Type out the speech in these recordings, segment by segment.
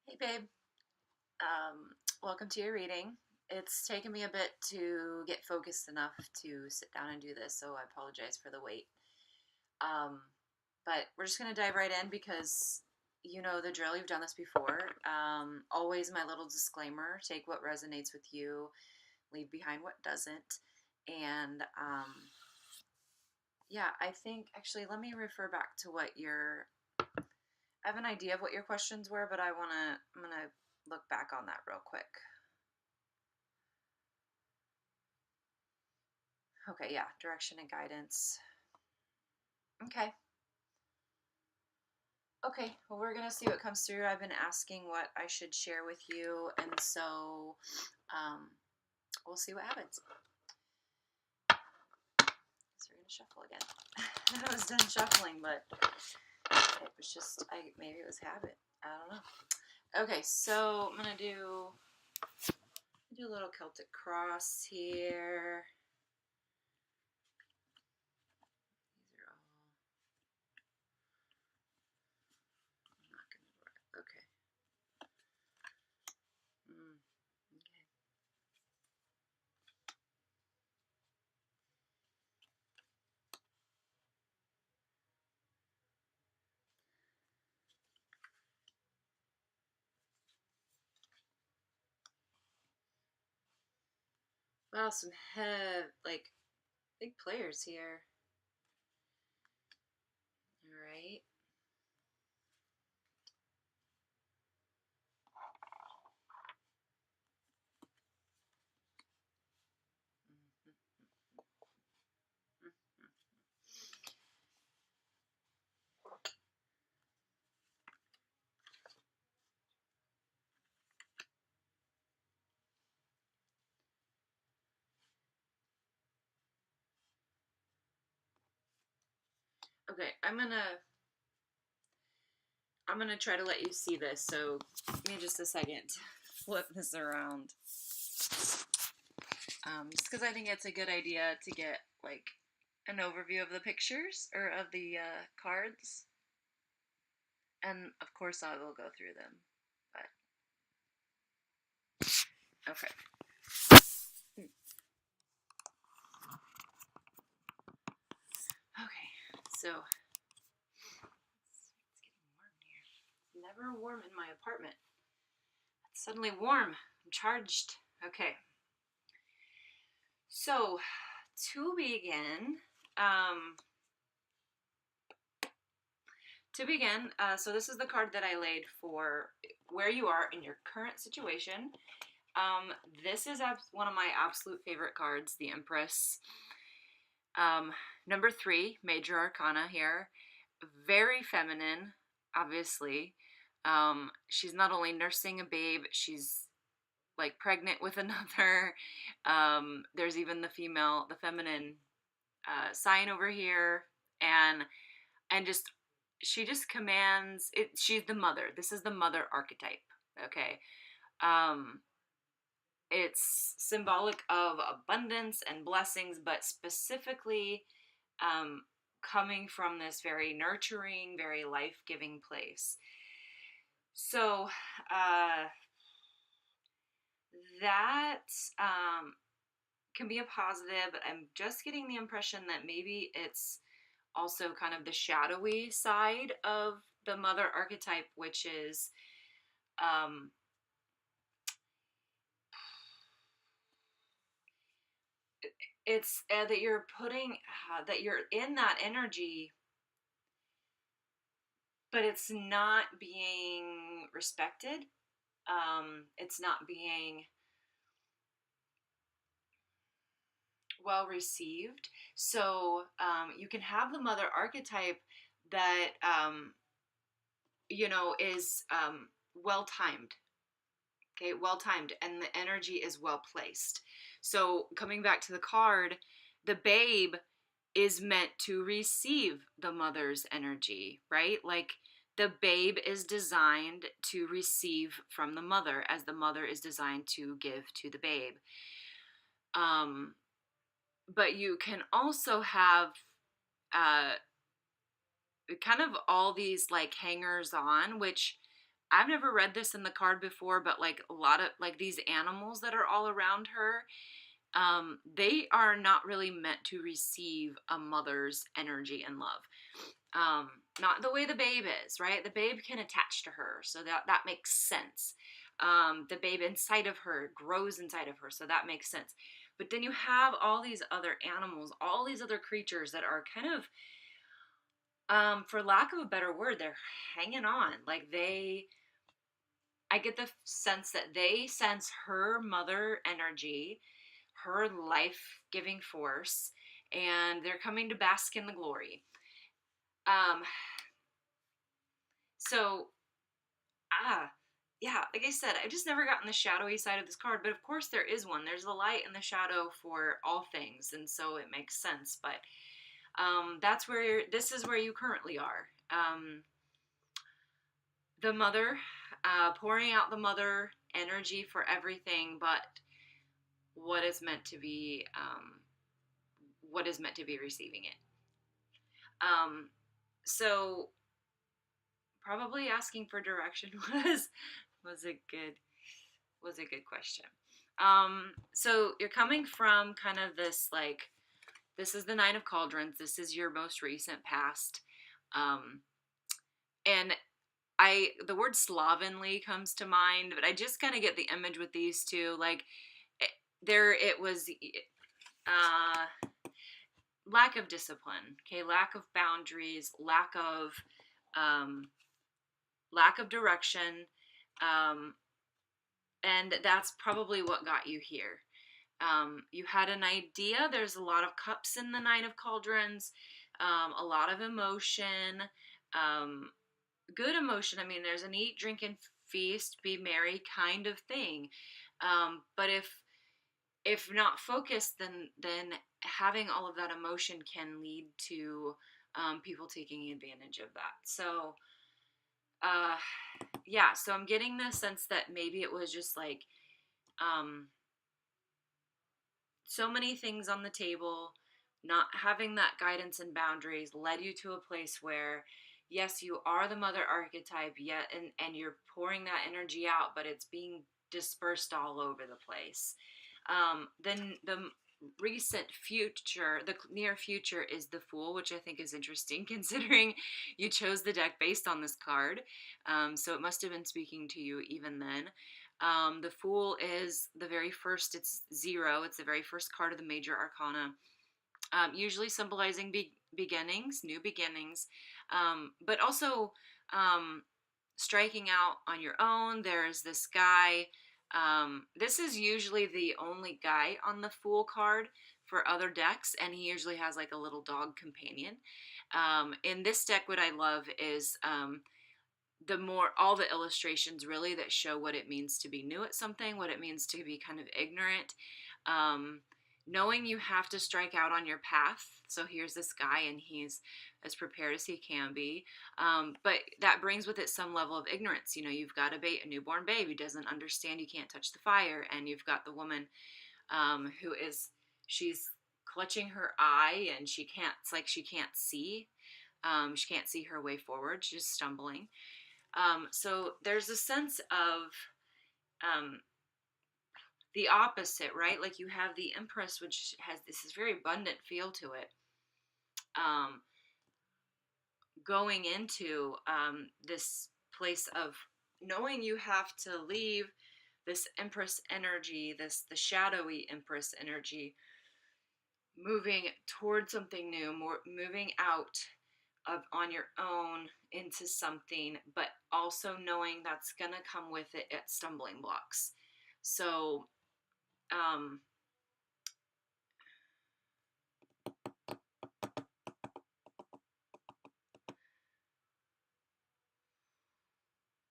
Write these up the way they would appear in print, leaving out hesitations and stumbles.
Hey babe, welcome to your reading. It's taken me a bit to get focused enough to sit down and do this, so I apologize for the wait. Um, but we're just gonna dive right in because you know the drill. You've done this before. Always my little disclaimer: take what resonates with you, leave behind what doesn't. And yeah, I think actually let me refer back to what your. I have an idea of what your questions were, but I'm gonna look back on that real quick. Okay, yeah, direction and guidance. Okay. Okay, well, we're going to see what comes through. I've been asking what I should share with you, and so um, we'll see what happens. So we're going to shuffle again. I was done shuffling, but it was just, maybe it was habit. I don't know. Okay, so I'm going to do a little Celtic cross here. These are all not going to work. Okay. Okay. Wow, some like big players here. All right. Okay, I'm gonna try to let you see this. So give me just a second to flip this around. Just because I think it's a good idea to get like an overview of the pictures or of the cards, and of course I will go through them. But okay. Okay, so it's getting warm here. It's never warm in my apartment. It's suddenly warm. I'm charged. Okay. So to begin, um, so this is the card that I laid for where you are in your current situation. This is one of my absolute favorite cards, the Empress. Um, number 3, Major Arcana here. Very feminine, obviously. She's not only nursing a babe, she's like pregnant with another. There's even the feminine sign over here, and just she just commands it. She's the mother. This is the mother archetype. Okay. Um, it's symbolic of abundance and blessings, but specifically um, coming from this very nurturing, very life-giving place. So that can be a positive, but I'm just getting the impression that maybe it's also kind of the shadowy side of the mother archetype, which is um, it's that you're putting that you're in that energy, but it's not being respected. It's not being well received. So you can have the mother archetype that is well timed. Okay, well timed, and the energy is well placed. So coming back to the card, the babe is meant to receive the mother's energy, right? Like the babe is designed to receive from the mother as the mother is designed to give to the babe. Um, but you can also have uh, kind of all these like hangers on, which I've never read this in the card before, but like a lot of like these animals that are all around her, they are not really meant to receive a mother's energy and love. Not the way the babe is, right? The babe can attach to her, so that makes sense. The babe inside of her grows inside of her, so that makes sense. But then you have all these other animals, all these other creatures that are kind of, for lack of a better word, they're hanging on. Like I get the sense that they sense her mother energy, her life giving force, and they're coming to bask in the glory. Um, so, yeah, like I said, I've just never gotten the shadowy side of this card, but of course there is one. There's the light and the shadow for all things, and so it makes sense. But this is where you currently are. The mother, pouring out the mother energy for everything, but what is meant to be, receiving it. So probably asking for direction was a good question. So you're coming from kind of this, like, this is the Nine of Cauldrons. This is your most recent past. And the word slovenly comes to mind, but I just kind of get the image with these two. Like, it was lack of discipline, okay, lack of boundaries, lack of direction, and that's probably what got you here. You had an idea. There's a lot of cups in the Nine of Cauldrons, a lot of emotion, good emotion. I mean, there's an eat, drink, and feast, be merry kind of thing. But if not focused, then having all of that emotion can lead to people taking advantage of that. So, yeah. So I'm getting the sense that maybe it was just like, so many things on the table, not having that guidance and boundaries led you to a place where, yes, you are the mother archetype, yet, and you're pouring that energy out, but it's being dispersed all over the place. Then the recent future, the near future, is the Fool, which I think is interesting considering you chose the deck based on this card. So it must have been speaking to you even then. The Fool is the very first, it's 0, it's the very first card of the major arcana, usually symbolizing beginnings, new beginnings, but also striking out on your own. There's this guy. This is usually the only guy on the Fool card for other decks, and he usually has like a little dog companion. In this deck, what I love is all the illustrations really that show what it means to be new at something, what it means to be kind of ignorant, knowing you have to strike out on your path. So here's this guy, and he's as prepared as he can be, but that brings with it some level of ignorance. You know, you've got a newborn baby doesn't understand you can't touch the fire, and you've got the woman she's clutching her eye, and she can't see. She can't see her way forward. She's just stumbling. So there's a sense of the opposite, right? Like you have the Empress, which has this very abundant feel to it, going into this place of knowing you have to leave this Empress energy, the shadowy Empress energy, moving towards something new, moving out on your own into something, but also knowing that's gonna come with it at stumbling blocks. So,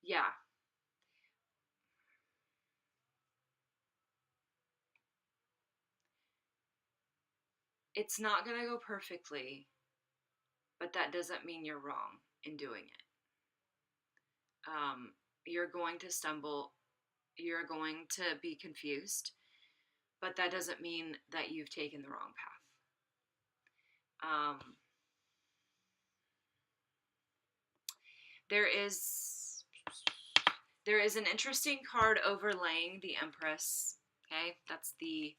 yeah, it's not gonna go perfectly, but that doesn't mean you're wrong in doing it. You're going to stumble, you're going to be confused, but that doesn't mean that you've taken the wrong path. There is There is an interesting card overlaying the Empress. Okay, that's the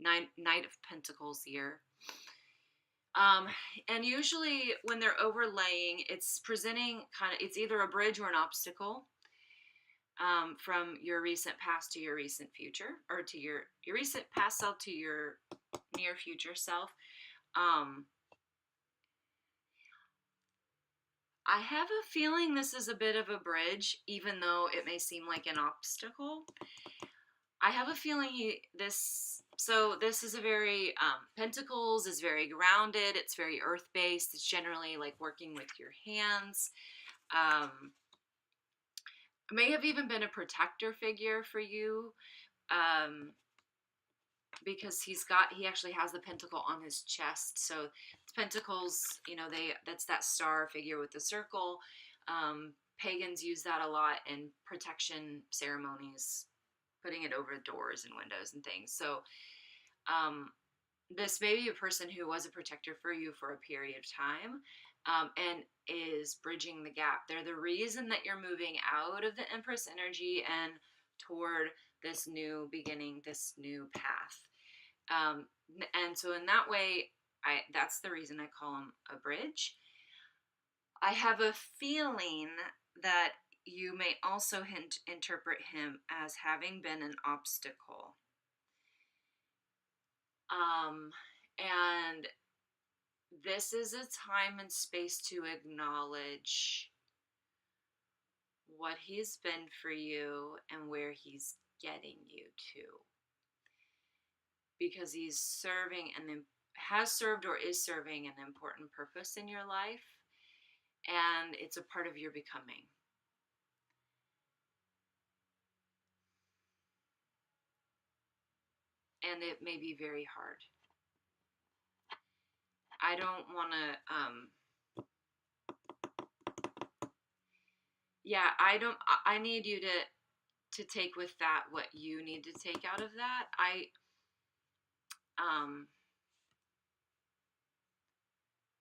Knight of Pentacles here. Um, and usually when they're overlaying, it's presenting it's either a bridge or an obstacle, from your recent past to your recent future, or to your recent past self to your near future self. I have a feeling this is a bit of a bridge, even though it may seem like an obstacle. I have a feeling this is a very, Pentacles is very grounded. It's very earth-based. It's generally like working with your hands. May have even been a protector figure for you, because he actually has the pentacle on his chest. So pentacles, that's that star figure with the circle. Pagans use that a lot in protection ceremonies, putting it over doors and windows and things. So this may be a person who was a protector for you for a period of time, and is bridging the gap. They're the reason that you're moving out of the Empress energy and toward this new beginning, this new path. And so in that way, that's the reason I call him a bridge. I have a feeling that you may also interpret him as having been an obstacle. And this is a time and space to acknowledge what he's been for you and where he's getting you to. Because he's serving and has served or is serving an important purpose in your life, and it's a part of your becoming. And it may be very hard. I don't want to, I need you to take with that what you need to take out of that.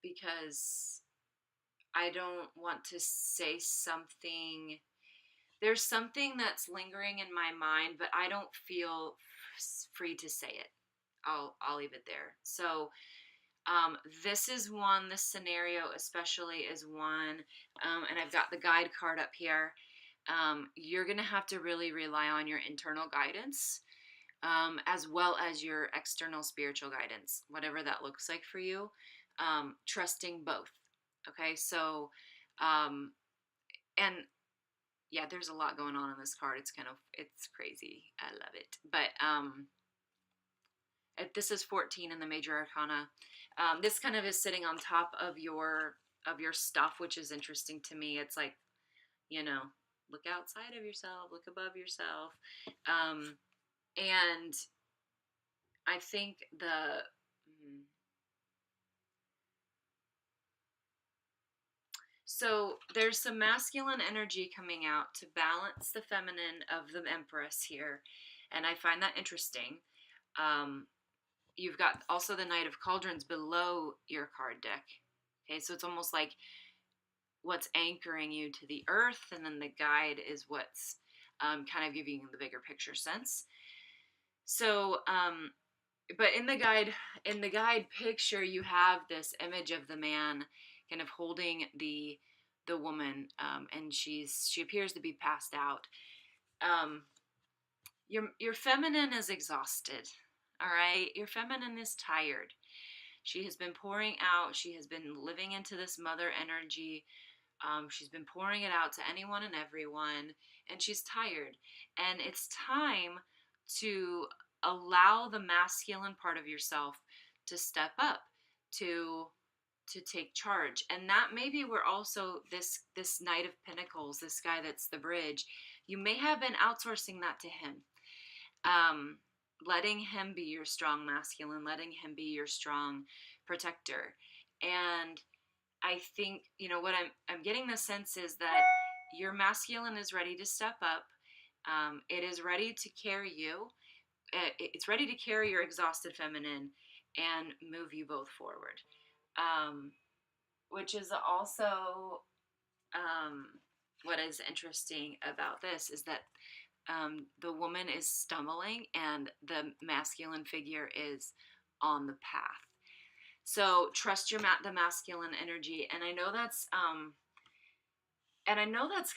Because I don't want to say something. There's something that's lingering in my mind, but I don't feel free to say it. I'll leave it there. So this scenario especially is one, and I've got the guide card up here. You're going to have to really rely on your internal guidance, as well as your external spiritual guidance, whatever that looks like for you, trusting both. Okay, so, and yeah, there's a lot going on in this card. It's crazy. I love it. But this is 14 in the Major Arcana. This kind of is sitting on top of your stuff, which is interesting to me. It's like, look outside of yourself, look above yourself. And I think so there's some masculine energy coming out to balance the feminine of the Empress here, and I find that interesting. You've got also the Knight of Cauldrons below your card deck. Okay, so it's almost like what's anchoring you to the earth, and then the guide is what's kind of giving you the bigger picture sense. So, but in the guide picture, you have this image of the man kind of holding the woman, and she appears to be passed out. Your feminine is exhausted. All right, your feminine is tired. She has been pouring out. She has been living into this mother energy. She's been pouring it out to anyone and everyone, and she's tired. And it's time to allow the masculine part of yourself to step up, to take charge. And that maybe we're also this Knight of Pentacles, this guy that's the bridge. You may have been outsourcing that to him. Letting him be your strong masculine, letting him be your strong protector. And I think, what I'm getting the sense is that your masculine is ready to step up. It is ready to carry you. It's ready to carry your exhausted feminine and move you both forward. Which is also, what is interesting about this is that the woman is stumbling and the masculine figure is on the path. So trust the masculine energy. And I know that's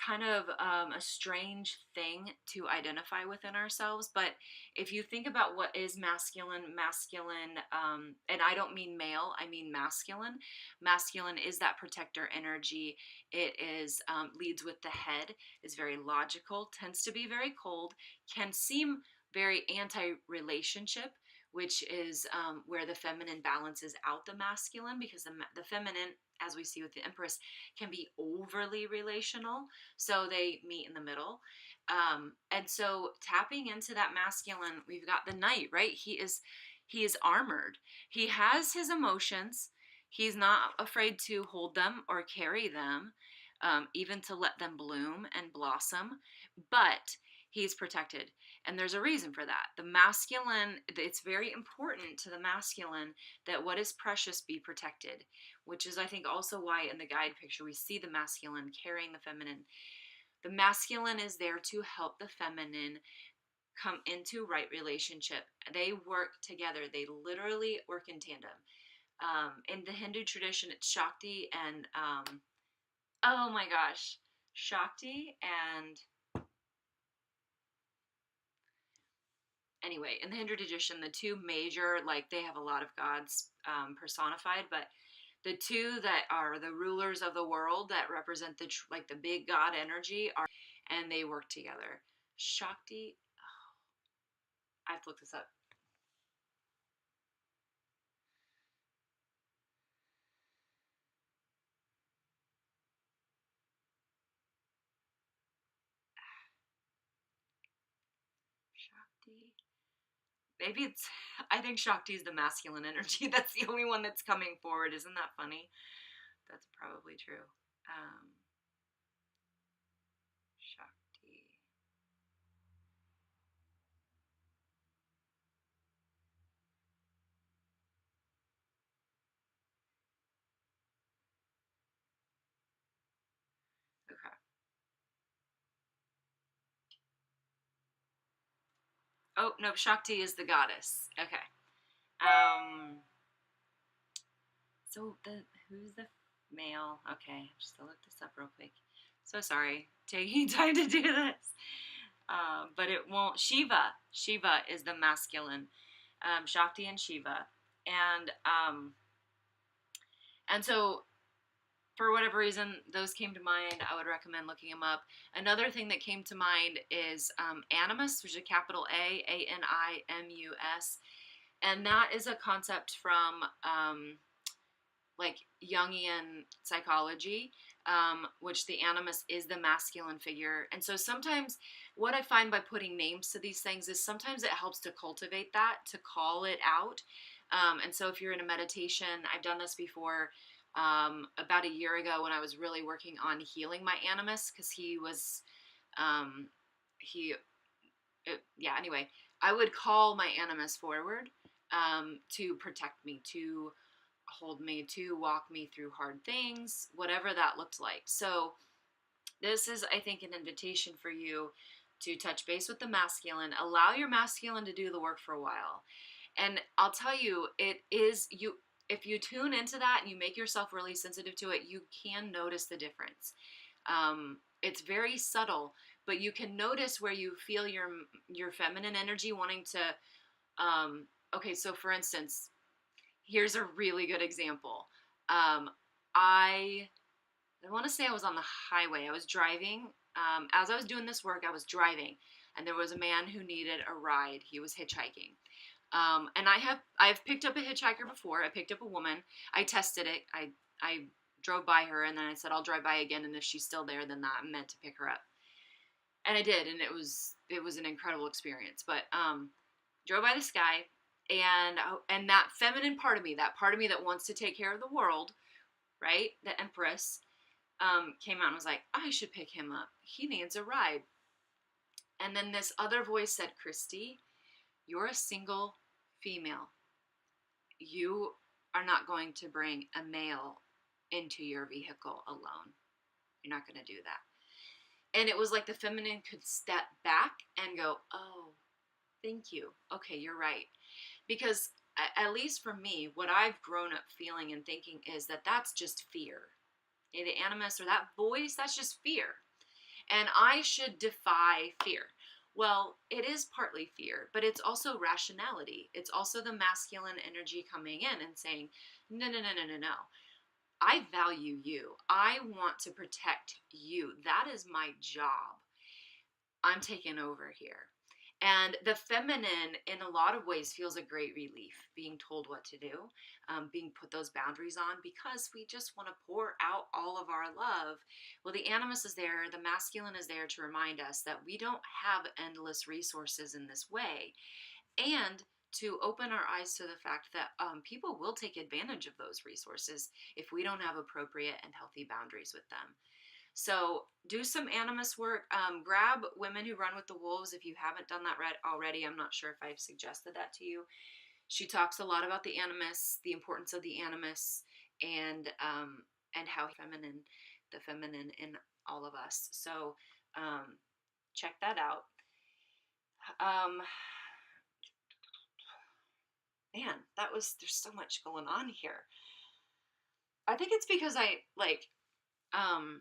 kind of a strange thing to identify within ourselves, but if you think about what is masculine, and I don't mean male, I mean masculine. Masculine is that protector energy. It is leads with the head, is very logical, tends to be very cold, can seem very anti-relationship, which is where the feminine balances out the masculine, because the feminine, as we see with the Empress, can be overly relational. So they meet in the middle. And so tapping into that masculine, we've got the Knight, right? He is armored. He has his emotions. He's not afraid to hold them or carry them, even to let them bloom and blossom. But he's protected. And there's a reason for that. The masculine, it's very important to the masculine that what is precious be protected, which is, I think, also why in the guide picture we see the masculine carrying the feminine. The masculine is there to help the feminine come into right relationship. They work together. They literally work in tandem. In the Hindu tradition, it's Shakti and, oh my gosh, Shakti and anyway, in the Hindu tradition, the two major, like, they have a lot of gods personified, but the two that are the rulers of the world that represent the big god energy are, and they work together. Shakti, oh, I have to look this up. Shakti. Maybe it's, I think Shakti is the masculine energy. That's the only one that's coming forward. Isn't that funny? That's probably true. Um, Shakti. Okay. Oh, no, Shakti is the goddess. Okay. Um, so who's the male? Okay, just to look this up real quick. So sorry, taking time to do this. But it won't. Shiva is the masculine. Shakti and Shiva, and and so for whatever reason those came to mind. I would recommend looking them up. Another thing that came to mind is Animus, which is a capital Animus, and that is a concept from like Jungian psychology, which the animus is the masculine figure. And so sometimes what I find by putting names to these things is sometimes it helps to cultivate that, to call it out. And so if you're in a meditation, I've done this before about a year ago when I was really working on healing my animus, because um, yeah, anyway, I would call my animus forward to protect me, to hold me, to walk me through hard things, whatever that looked like. So this is, I think, an invitation for you to touch base with the masculine, allow your masculine to do the work for a while. And I'll tell you, it is you if you tune into that and you make yourself really sensitive to it, you can notice the difference. It's very subtle, but you can notice where you feel your feminine energy wanting to. Okay, so for instance, here's a really good example. I want to say I was on the highway. I was driving. As I was doing this work, I was driving, and there was a man who needed a ride. He was hitchhiking. And I've picked up a hitchhiker before. I picked up a woman. I tested it. I drove by her, and then I said I'll drive by again, and if she's still there, then I'm meant to pick her up. And I did, and it was an incredible experience. But drove by this guy, and that feminine part of me, that part of me that wants to take care of the world, right? The Empress, came out and was like, I should pick him up. He needs a ride. And then this other voice said, Christy, you're a single female. You are not going to bring a male into your vehicle alone. You're not going to do that. And it was like the feminine could step back and go, oh, thank you. Okay, you're right. Because at least for me, what I've grown up feeling and thinking is that that's just fear. The animus or that voice, that's just fear. And I should defy fear. Well, it is partly fear, but it's also rationality. It's also the masculine energy coming in and saying, no, no, no, no, no, no. I value you. I want to protect you. That is my job. I'm taking over here. And the feminine, in a lot of ways, feels a great relief being told what to do, being put those boundaries on because we just want to pour out all of our love. Well, the animus is there, the masculine is there to remind us that we don't have endless resources in this way. And to open our eyes to the fact that people will take advantage of those resources if we don't have appropriate and healthy boundaries with them. So do some animus work. Grab Women Who Run with the Wolves if you haven't done that already. I'm not sure if I've suggested that to you. She talks a lot about the animus, the importance of the animus, and how the feminine in all of us. So check that out. Um, man, there's so much going on here. I think it's because I like um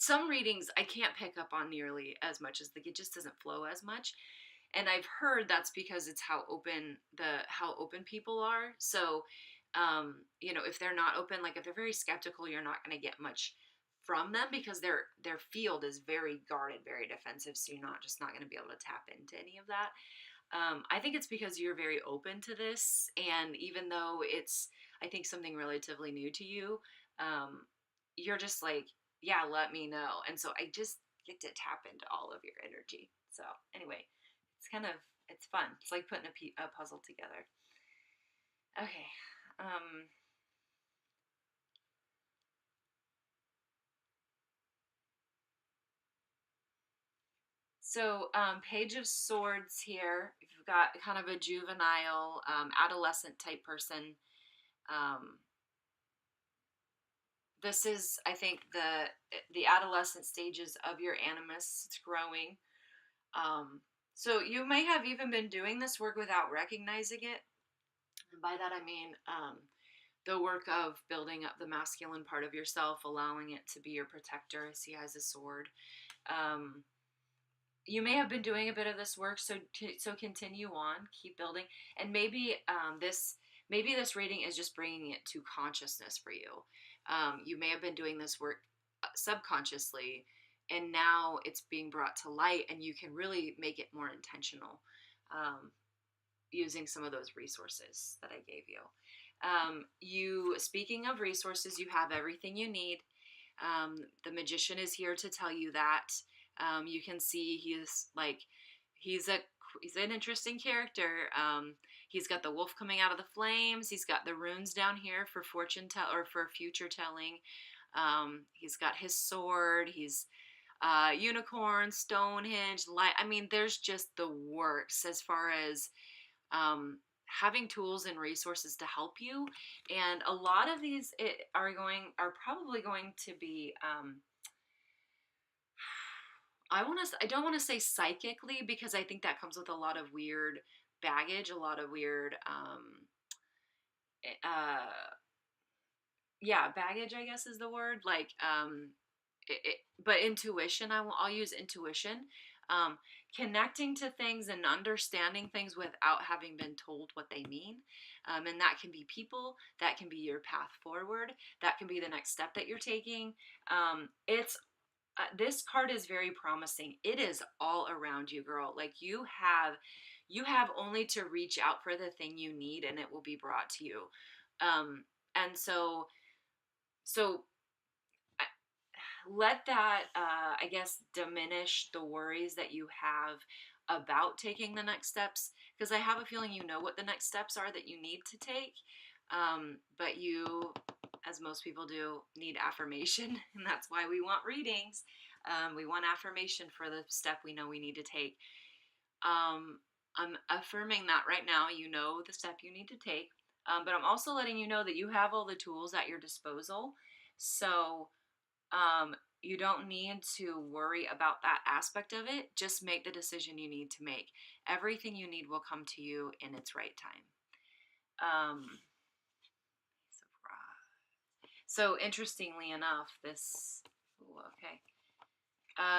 some readings I can't pick up on nearly as much as it just doesn't flow as much. And I've heard that's because it's how open people are. So if they're not open, like if they're very skeptical, you're not going to get much from them because their field is very guarded, very defensive, so you're not going to be able to tap into any of that. I think it's because you're very open to this, and even though it's, I think, something relatively new to you, you're just like, yeah, let me know. And so I just get to tap into all of your energy. So anyway, it's fun. It's like putting a puzzle together. Okay. Um, Page of Swords here. If you've got kind of a juvenile, adolescent type person, um, this is, I think, the adolescent stages of your animus. It's growing. So you may have even been doing this work without recognizing it. And by that I mean the work of building up the masculine part of yourself, allowing it to be your protector as he has a sword. Um, you may have been doing a bit of this work, so continue on, keep building, and maybe this reading is just bringing it to consciousness for you. You may have been doing this work subconsciously, and now it's being brought to light, and you can really make it more intentional using some of those resources that I gave you. Speaking of resources, you have everything you need. The magician is here to tell you that. You can see he's an interesting character. He's got the wolf coming out of the flames. He's got the runes down here for or for future telling. He's got his sword. He's unicorn, Stonehenge, light. I mean, there's just the works as far as having tools and resources to help you. And a lot of these are probably going to be I don't want to say psychically because I think that comes with a lot of weird baggage, a lot of weird uh yeah, baggage I guess is the word. Like but intuition, I'll use intuition. Um, Connecting to things and understanding things without having been told what they mean. And that can be people, that can be your path forward, that can be the next step that you're taking. It's This card is very promising. It is all around you, girl. Like you have only to reach out for the thing you need and it will be brought to you. And so let that I guess diminish the worries that you have about taking the next steps, because I have a feeling you know what the next steps are that you need to take. But you, as most people do, need affirmation, and that's why we want readings. We want affirmation for the step we know we need to take. I'm affirming that right now. You know the step you need to take, but I'm also letting you know that you have all the tools at your disposal. So you don't need to worry about that aspect of it. Just make the decision you need to make. Everything you need will come to you in its right time. So interestingly enough, this, ooh, okay,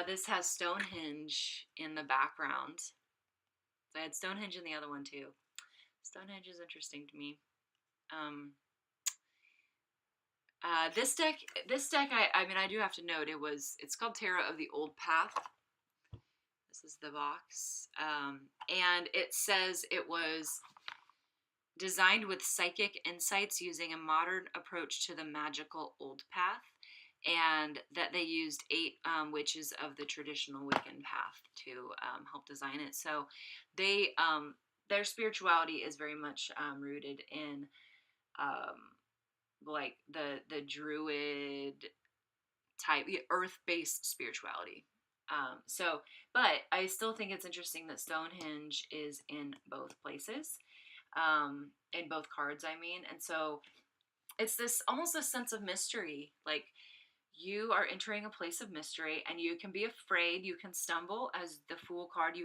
this has Stonehenge in the background. So I had Stonehenge in the other one too. Stonehenge is interesting to me. Um, this deck, I mean, I do have to note it's called Terra of the Old Path. This is the box, and it says it was designed with psychic insights using a modern approach to the magical old path, and that they used 8 witches of the traditional Wiccan path to help design it. So they their spirituality is very much rooted in like the druid type, earth-based spirituality. But I still think it's interesting that Stonehenge is in both places, in both cards, I mean. And so it's this almost a sense of mystery. Like, you are entering a place of mystery, and you can be afraid, you can stumble. As the Fool card,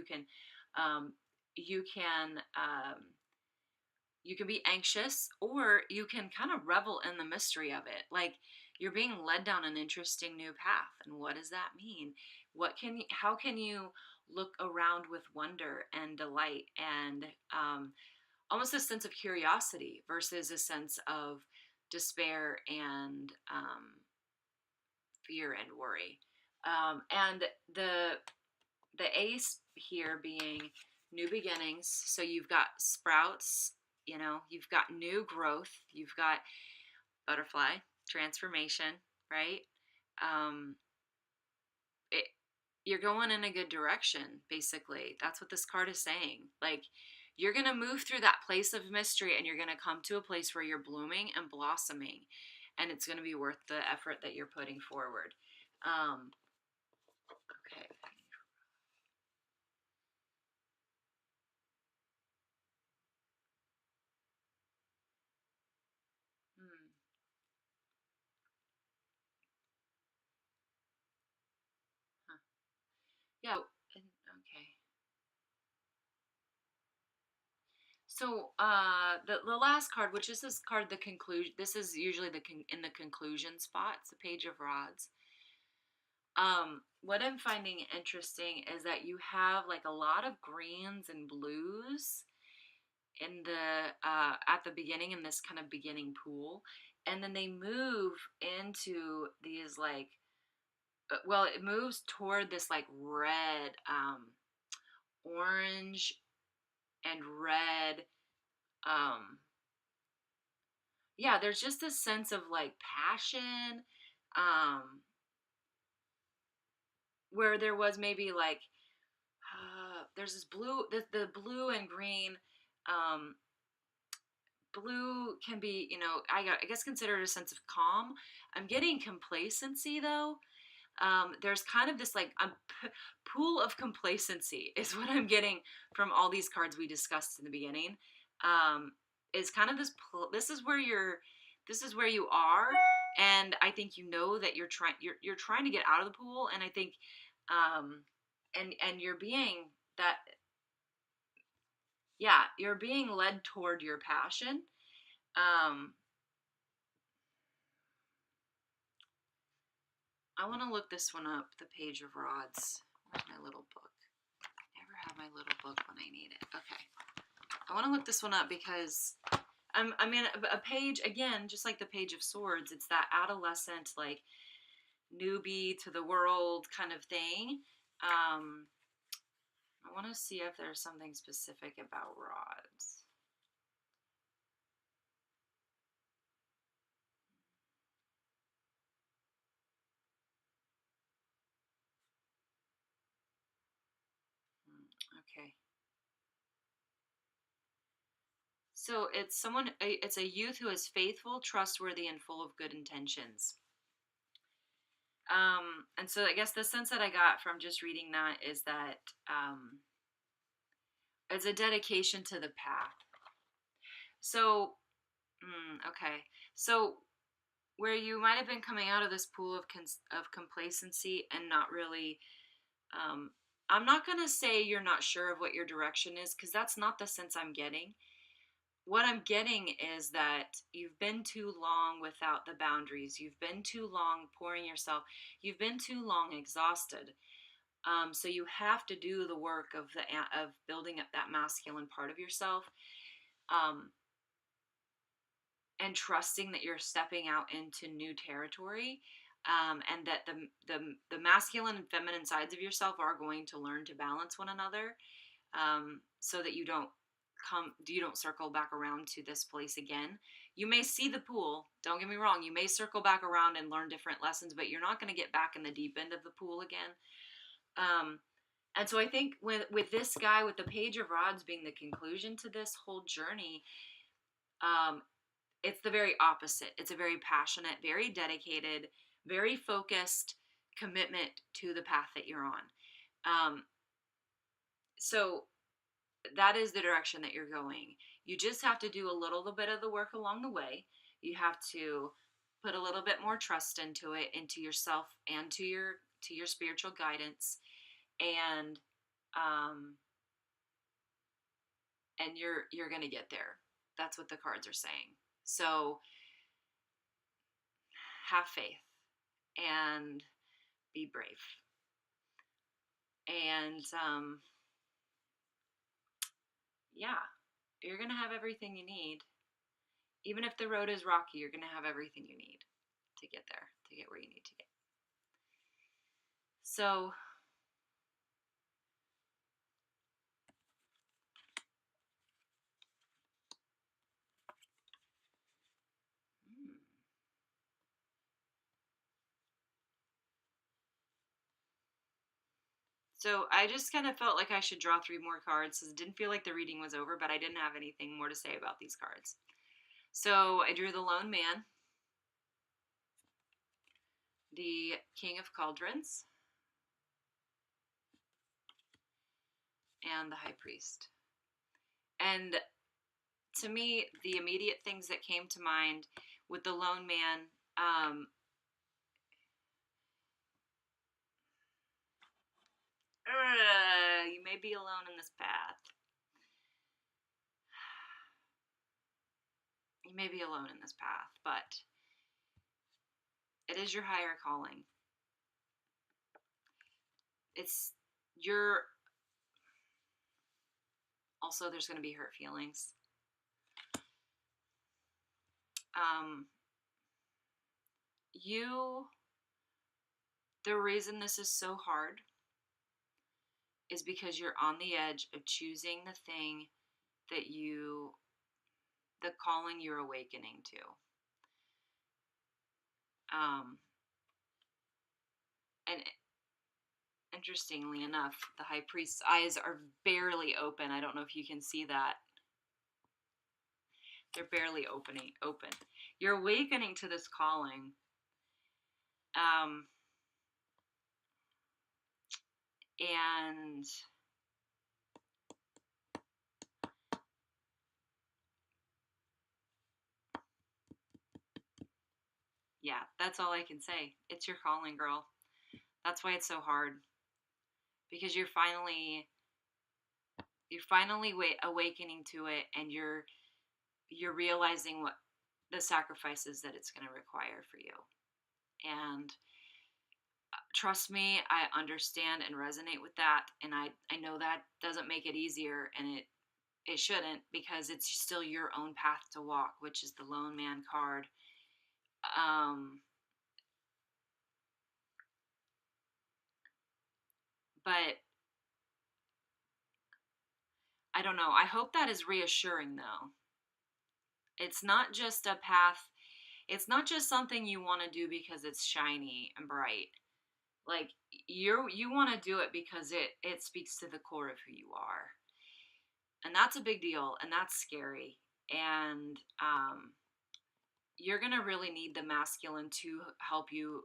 um, you can you can be anxious, or you can kind of revel in the mystery of it. Like, you're being led down an interesting new path. And what does that mean? How can you look around with wonder and delight, and almost a sense of curiosity versus a sense of despair and fear and worry. And the ace here being new beginnings. So you've got sprouts, you've got new growth, you've got butterfly, transformation, right? Um, it, you're going in a good direction, basically. That's what this card is saying. Like, you're going to move through that place of mystery, and you're going to come to a place where you're blooming and blossoming, and it's going to be worth the effort that you're putting forward. Okay. Hmm. Huh. Yeah. Okay. So the last card, which is this card, the conclusion. This is usually in the conclusion spot. It's a page of rods. What I'm finding interesting is that you have like a lot of greens and blues in the at the beginning, in this kind of beginning pool, and then they move into these like, well, it moves toward this like red, orange and red. Yeah, there's just this sense of like passion, um, where there was maybe like, there's this blue, the blue and green. Um, Blue can be, I guess, considered a sense of calm. I'm getting complacency though. There's kind of this like pool of complacency is what I'm getting from all these cards we discussed in the beginning. Um, is kind of this is where you are, and I think that you're trying to get out of the pool, and I think, and you're being that, yeah, you're being led toward your passion. Um, I want to look this one up, the Page of Rods. Where's my little book? I never have my little book when I need it. Okay. I want to look this one up because, I mean, a page, again, just like the Page of Swords, it's that adolescent, like, newbie to the world kind of thing. I want to see if there's something specific about rods. Okay. So it's a youth who is faithful, trustworthy, and full of good intentions. And so I guess the sense that I got from just reading that is that it's a dedication to the path. So, okay. So where you might have been coming out of this pool of complacency and not really, um, I'm not going to say you're not sure of what your direction is, because that's not the sense I'm getting. What I'm getting is that you've been too long without the boundaries. You've been too long pouring yourself. You've been too long exhausted. So you have to do the work of building up that masculine part of yourself, um, and trusting that you're stepping out into new territory, and that the masculine and feminine sides of yourself are going to learn to balance one another, so that you don't circle back around to this place again. You may see the pool, don't get me wrong, you may circle back around and learn different lessons, but you're not going to get back in the deep end of the pool again. And so I think with this guy, with the Page of Rods being the conclusion to this whole journey, um, it's the very opposite. It's a very passionate, very dedicated, very focused commitment to the path that you're on. So that is the direction that you're going. You just have to do a little bit of the work along the way. You have to put a little bit more trust into it, into yourself, and to your spiritual guidance, and um, and you're gonna get there. That's what the cards are saying. So have faith and be brave, and yeah, you're gonna have everything you need. Even if the road is rocky, you're gonna have everything you need to get there, to get where you need to get. So hmm. So I just kind of felt like I should draw 3 more cards, because it didn't feel like the reading was over, but I didn't have anything more to say about these cards. So I drew the Lone Man, the King of Cauldrons, and the High Priest. And to me, the immediate things that came to mind with the Lone Man, you may be alone in this path. You may be alone in this path, but it is your higher calling. It's your, also there's going to be hurt feelings. You, the reason this is so hard is because you're on the edge of choosing the thing that the calling you're awakening to. And interestingly enough, the High Priest's eyes are barely open. I don't know if you can see that. They're barely open. You're awakening to this calling. And yeah, that's all I can say. It's your calling, girl. That's why it's so hard. Because you're finally awakening to it, and you're realizing what the sacrifices that it's going to require for you. And trust me, I understand and resonate with that, and I know that doesn't make it easier, and it shouldn't, because it's still your own path to walk, which is the Lone Man card. But I don't know. I hope that is reassuring, though. It's not just a path. It's not just something you want to do because it's shiny and bright. Like, you want to do it because it speaks to the core of who you are. And that's a big deal, and that's scary. And you're going to really need the masculine to help you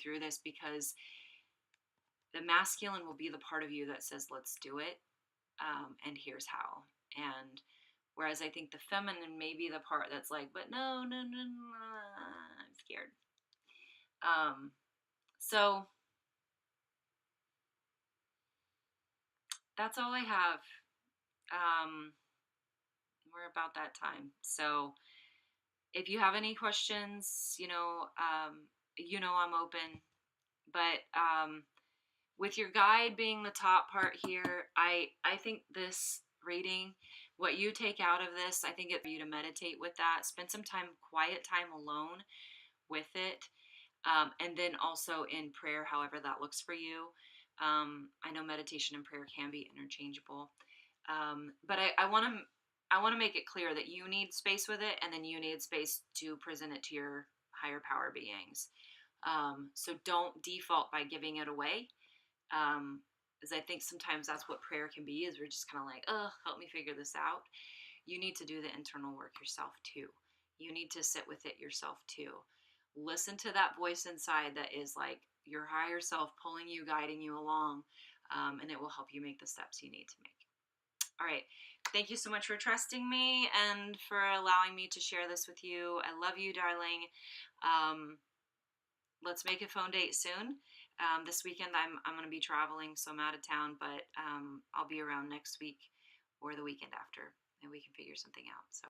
through this, because the masculine will be the part of you that says, let's do it, and here's how. And whereas I think the feminine may be the part that's like, but no, I'm scared. So that's all I have. We're about that time. So if you have any questions, I'm open. But with your guide being the top part here, I think this reading, what you take out of this, I think it's for you to meditate with that. Spend some quiet time alone with it. And then also in prayer, however that looks for you. I know meditation and prayer can be interchangeable. But I want to make it clear that you need space with it, and then you need space to present it to your higher power beings. So don't default by giving it away. As I think sometimes that's what prayer can be, is we're just kind of like, oh, help me figure this out. You need to do the internal work yourself too. You need to sit with it yourself too. Listen to that voice inside that is like your higher self pulling you, guiding you along, and it will help you make the steps you need to make. All right. Thank you so much for trusting me and for allowing me to share this with you. I love you, darling. Let's make a phone date soon. This weekend I'm going to be traveling, so I'm out of town, but I'll be around next week or the weekend after, and we can figure something out. So.